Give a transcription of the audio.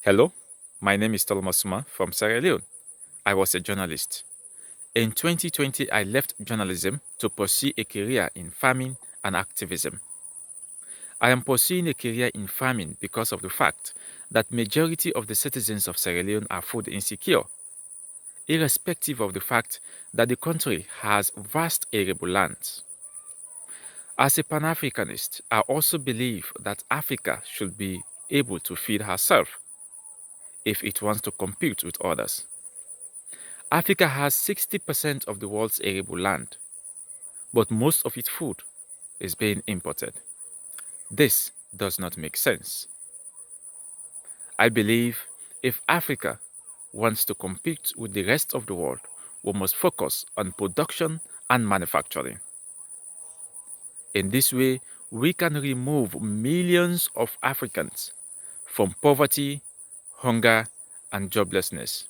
Hello, my name is Tolomasuma from Sierra Leone. I was a journalist. In 2020, I left journalism to pursue a career in farming and activism. I am pursuing a career in farming because of the fact that majority of the citizens of Sierra Leone are food insecure, irrespective of the fact that the country has vast arable lands. As a Pan-Africanist, I also believe that Africa should be able to feed herself if it wants to compete with others. Africa has 60% of the world's arable land, but most of its food is being imported. This does not make sense. I believe if Africa wants to compete with the rest of the world, we must focus on production and manufacturing. In this way, we can remove millions of Africans from poverty, hunger, and joblessness.